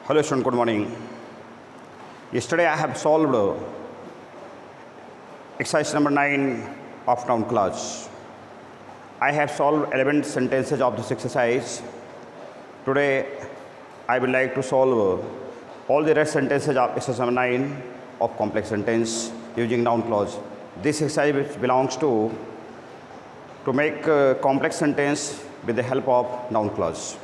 Hello student, good morning. Yesterday I have solved exercise number 9 of noun clause. I have solved 11 sentences of this exercise. Today I would like to solve all the rest sentences of exercise number 9 of complex sentence using noun clause. This exercise belongs to make a complex sentence with the help of noun clause.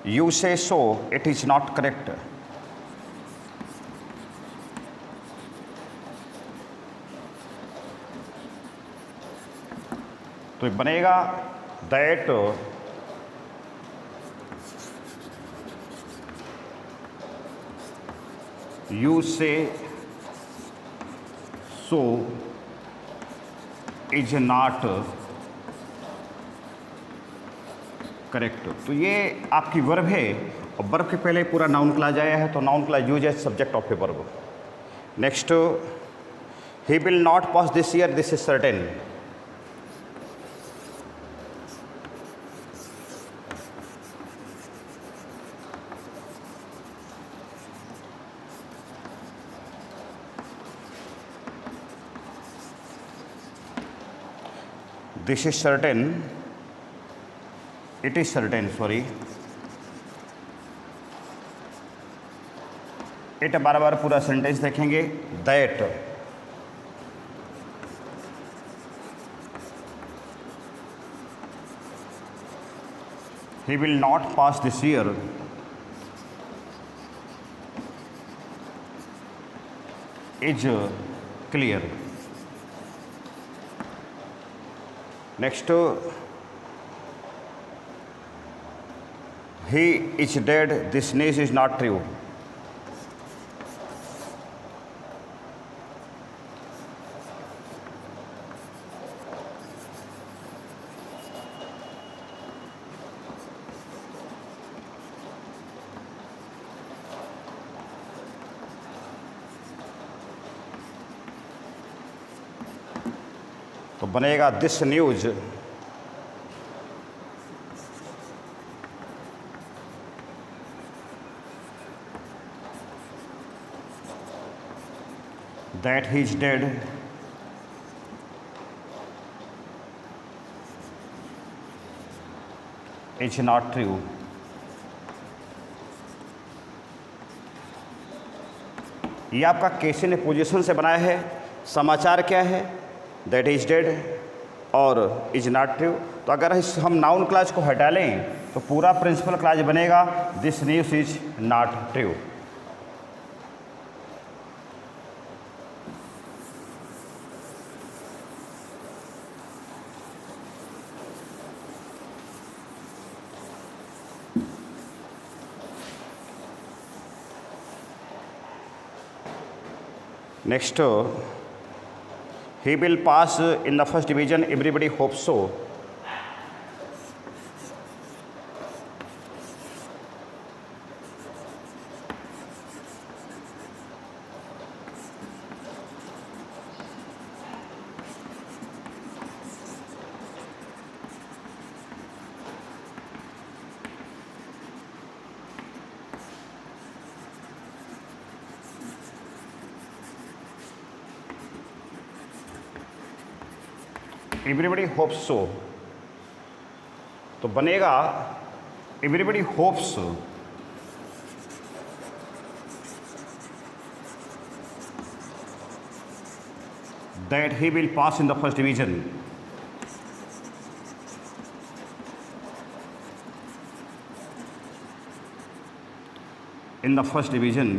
You say so, it is not correct. तो बनेगा that you से so is not correct. तो ये आपकी verb है और verb के पहले पूरा नाउन क्लॉज आया है, तो noun clause use as subject of a verb. Next, he will not pass this year, this is certain. This is certain, it is certain, sorry. इट बार बार पूरा सेंटेंस देखेंगे। That he will not pass this year is clear. Next, he is dead, this news is not true. तो बनेगा this news that he is dead is not true. ये आपका case in position से बनाया है। समाचार क्या है? दैट इज डेड और इज नॉट ट्रू। तो अगर हम नाउन क्लॉज को हटा लें तो पूरा प्रिंसिपल क्लॉज बनेगा this news is not true. Next, he will pass in the first division, everybody hopes so. Everybody hopes so, तो बनेगा everybody hopes that he will pass in the first division. In the first division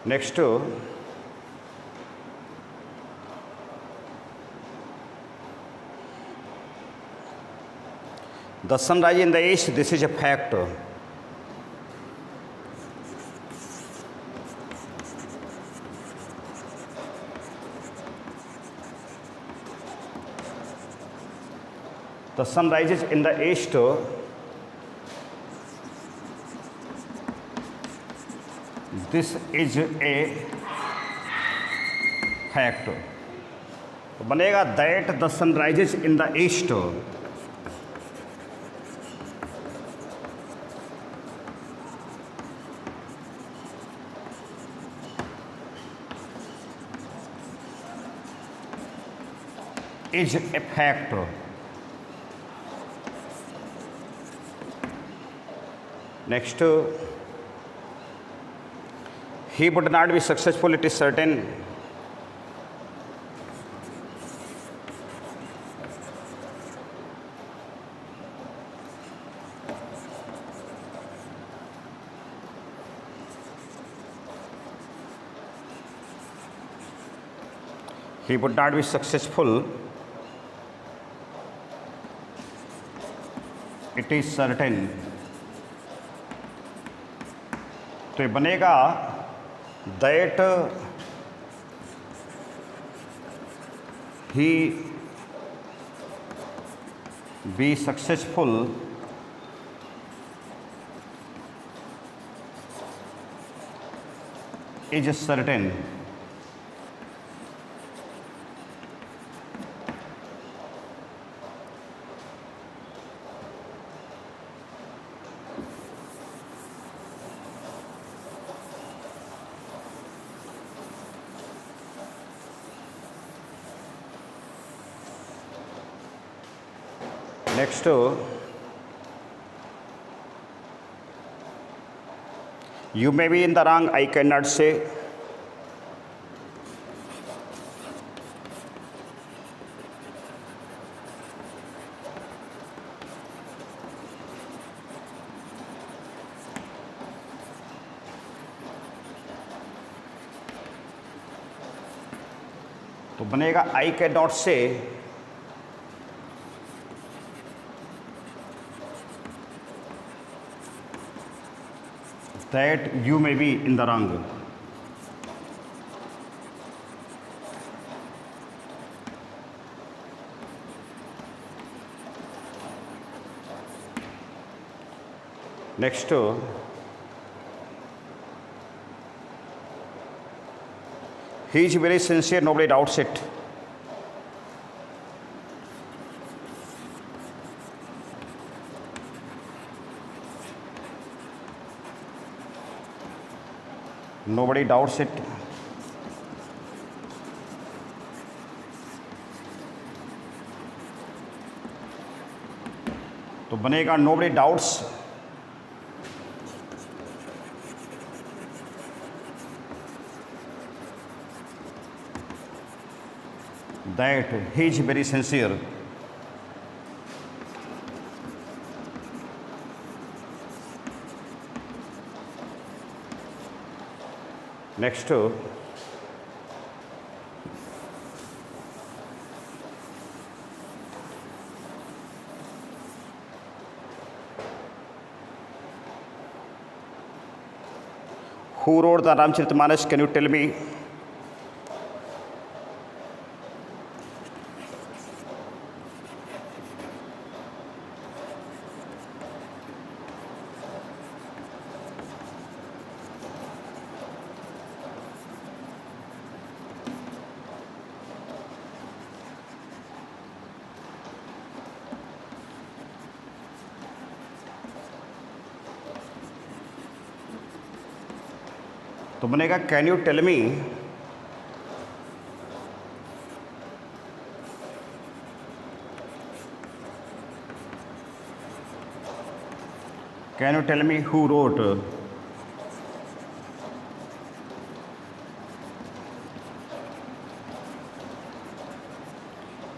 Next, the sunrise in the east, this is a fact. The sun rises in the east. This is a fact. तो बनेगा that the sun rises in the east is a fact. Next, he would not be successful, it is certain. He would not be successful, it is certain. तो ये बनेगा that he be successful is certain. Next, you may be in the wrong, I cannot say. तो बनेगा I cannot say. That you may be in the wrong. Next, he is very sincere, nobody doubts it. Nobody doubts it. तो बनेगा nobody doubts that he is very sincere. Next, who wrote the Ramcharitmanas? Can you tell me? तो बनेगा can you tell me who wrote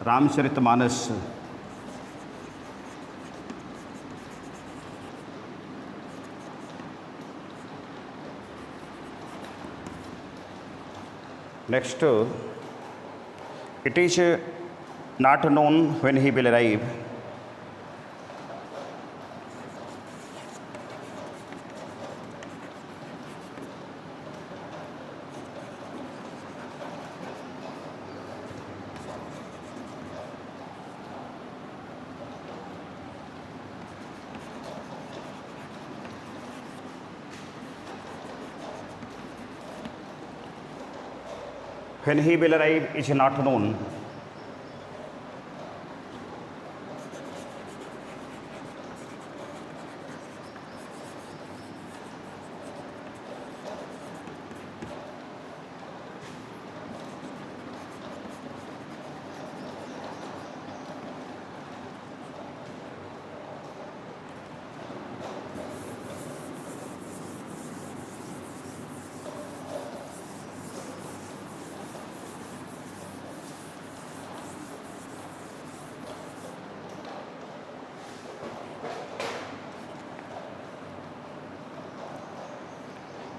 Ramcharitmanas. Next, it is not known when he will arrive. When he will arrive is not known.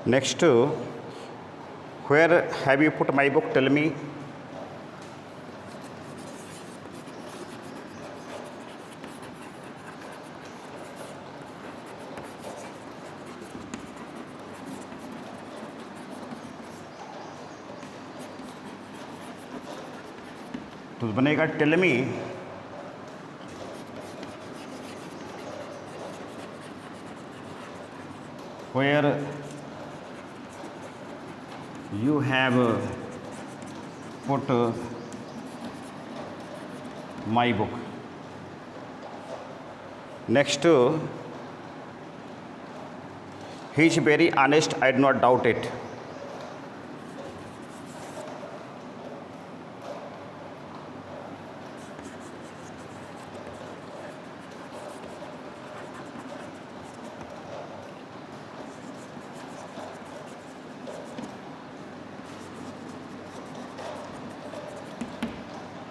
Next, where have you put my book? Tell me. तो बनेगा tell me where you have put my book. Next, he is very honest, I do not doubt it.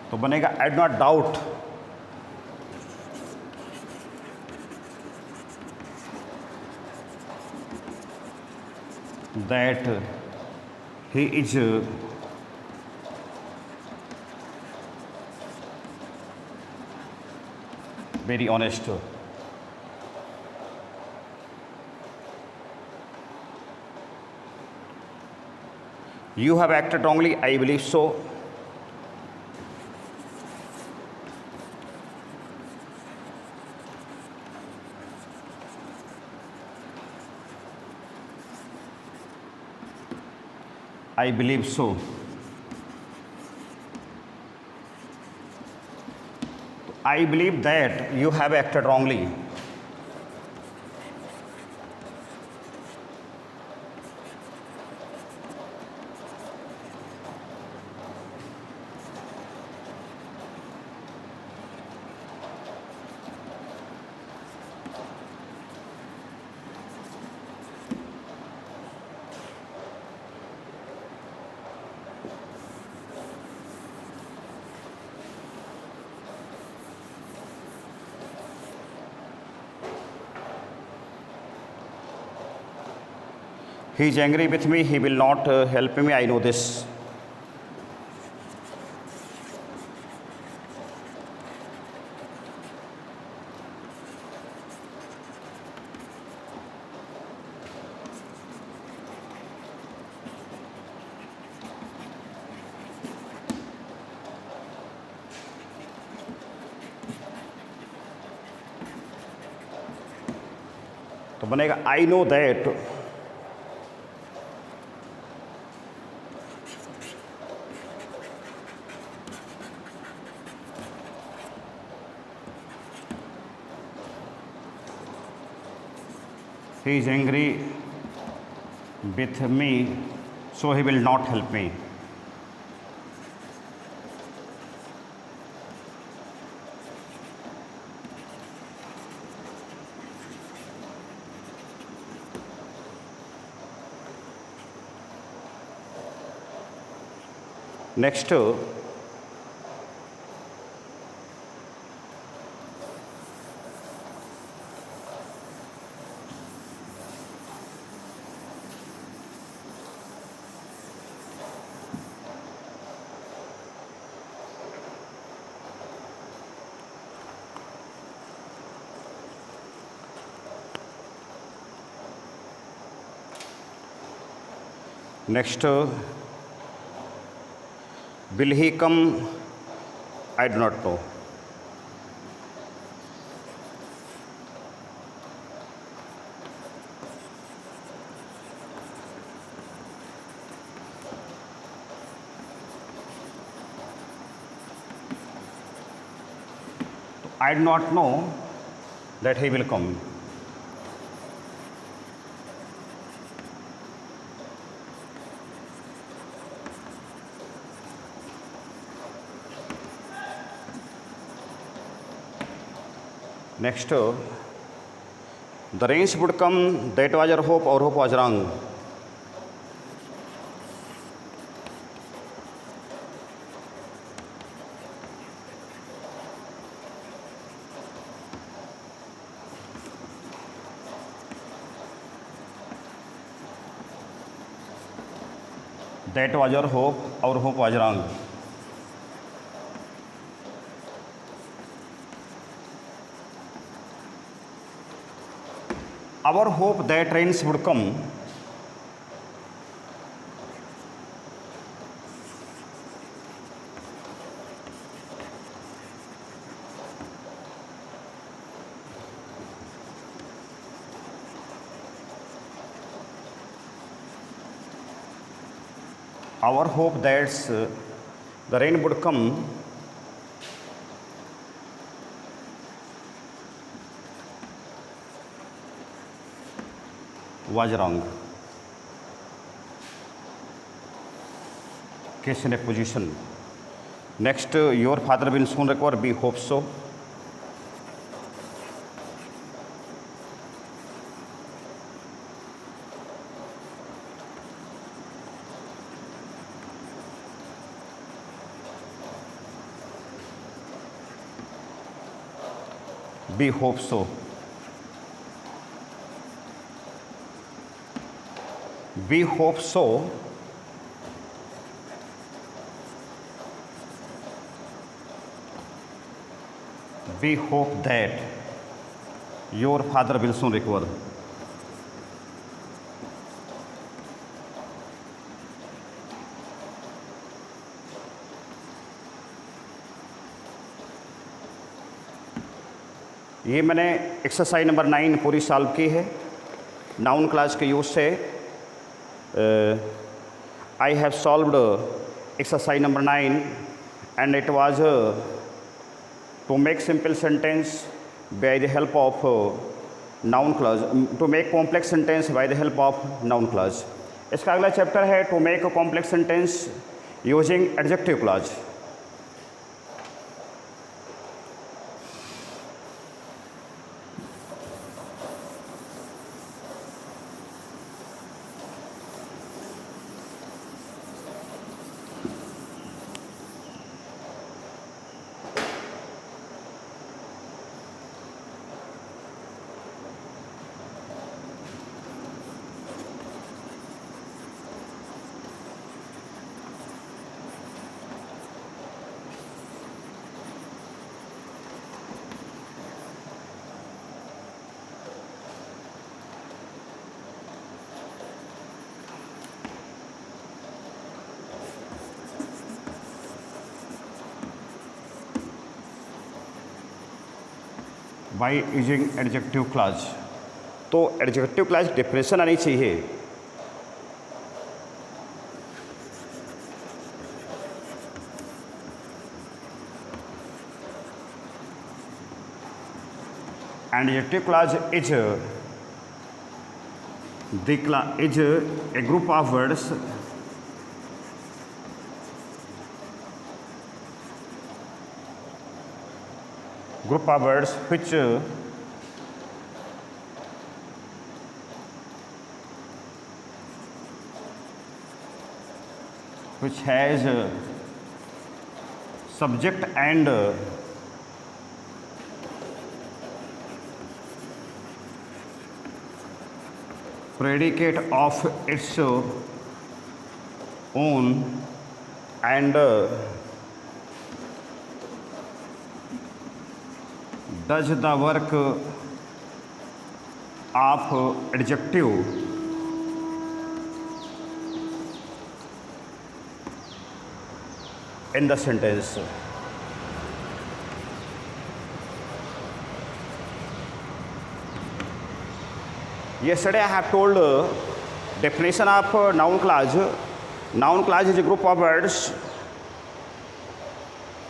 तो बनेगा I do not doubt that he is very honest. You have acted wrongly, I believe so. I believe so. I believe that you have acted wrongly. He is angry with me, he will not help me, I know this. तो बनेगा I know that he is angry with me, so he will not help me. Next, will he come? I do not know. I do not know that he will come. Next, the rains would come, that was your hope, our hope was wrong. That was your hope, our hope was wrong. Our hope that rains would come. Our hope that the rain would come was wrong. Case in a position. Next, your father will soon recover, we hope so. We hope so. We hope so. We hope that your father will soon recover. ये मैंने exercise number 9 पूरी solve की है noun class के use से. I have solved exercise number 9 and it was to make simple sentence by the help of noun clause, to make complex sentence by the help of noun clause. इसका अगला chapter है to make a complex sentence using adjective clause. By using adjective clause. तो adjective clause definition आनी चाहिए. Adjective clause is a group of words which has subject and predicate of its own and does the work of adjective in the sentence. Yesterday I have told definition of noun clause. Noun clause is a group of words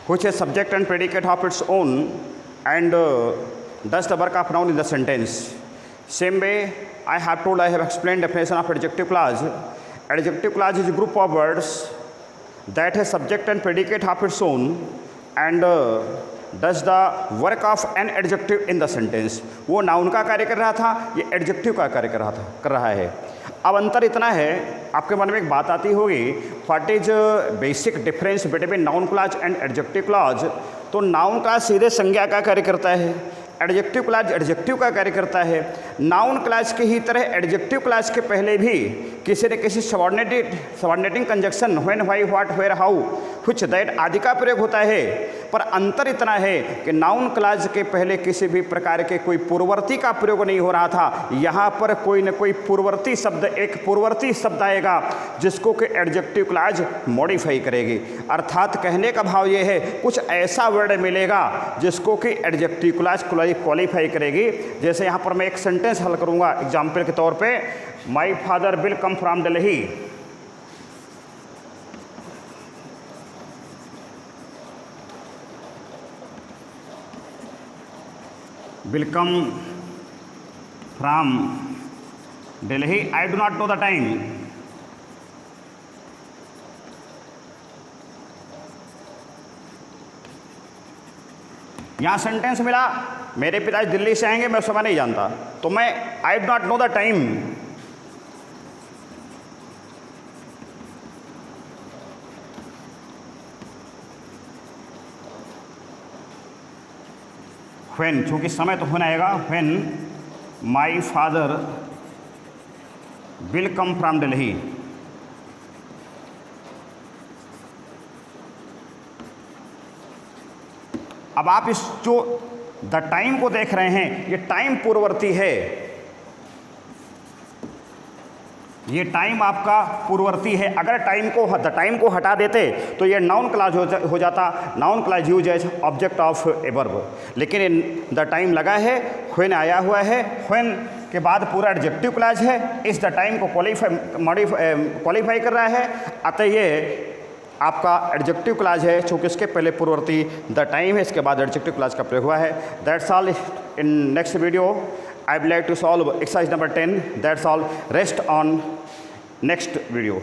which has subject and predicate of its own and does the work of noun in the sentence. Same way, I have explained definition of adjective clause. Adjective clause is a group of words that has subject and predicate of its own and does the work of an adjective in the sentence. वो noun का कार्य कर रहा था, ये adjective का कार्य कर रहा है. अब अंतर इतना है, आपके मन में एक बात आती होगी, what is basic difference between noun clause and adjective clause. तो नाउन क्लॉज सीधे संज्ञा का कार्य करता है, एडजेक्टिव क्लॉज एडजेक्टिव का कार्य करता है. नाउन क्लॉज की ही तरह एडजेक्टिव क्लॉज के पहले भी किसी न किसी subordinating conjunction when, why, what, where, how, which, that आदि का प्रयोग होता है. पर अंतर इतना है कि नाउन क्लॉज के पहले किसी भी प्रकार के कोई पूर्ववर्ती का प्रयोग नहीं हो रहा था. यहाँ पर कोई न कोई पूर्ववर्ती शब्द, एक पूर्ववर्ती शब्द आएगा जिसको कि एडजेक्टिव क्लॉज मॉडिफाई करेगी. अर्थात कहने का भाव ये है, कुछ ऐसा वर्ड मिलेगा जिसको कि एडजेक्टिव क्लॉज क्वालिफाई करेगी. जैसे यहाँ पर मैं एक सेंटेंस हल करूँगा एग्जाम्पल के तौर पे, my father will come from Delhi. will come from Delhi. I do not know the time. यहाँ सेंटेंस मिला, मेरे पिताजी दिल्ली से आएंगे, मैं समय नहीं जानता, तो मैं I do not know the time. When, चूँकि समय तो होना आएगा, when my father will come from Delhi. अब आप इस जो द टाइम को देख रहे हैं, ये टाइम पूर्ववर्ती है, ये टाइम आपका पूर्ववर्ती है. अगर द टाइम को हटा देते तो ये नाउन क्लॉज हो जाता. Noun clause use as object of a verb. लेकिन द टाइम लगा है, व्हेन आया हुआ है, व्हेन के बाद पूरा एडजेक्टिव क्लॉज है, इस द टाइम को क्वालिफाई कर रहा है. अतः ये आपका एडजेक्टिव क्लॉज है, चूँकि इसके पहले पूर्ववर्ती द टाइम है, इसके बाद एडजेक्टिव क्लॉज का प्रयोग हुआ है. That's all. In next video I would like to solve exercise number 10. That's all. Rest on next video.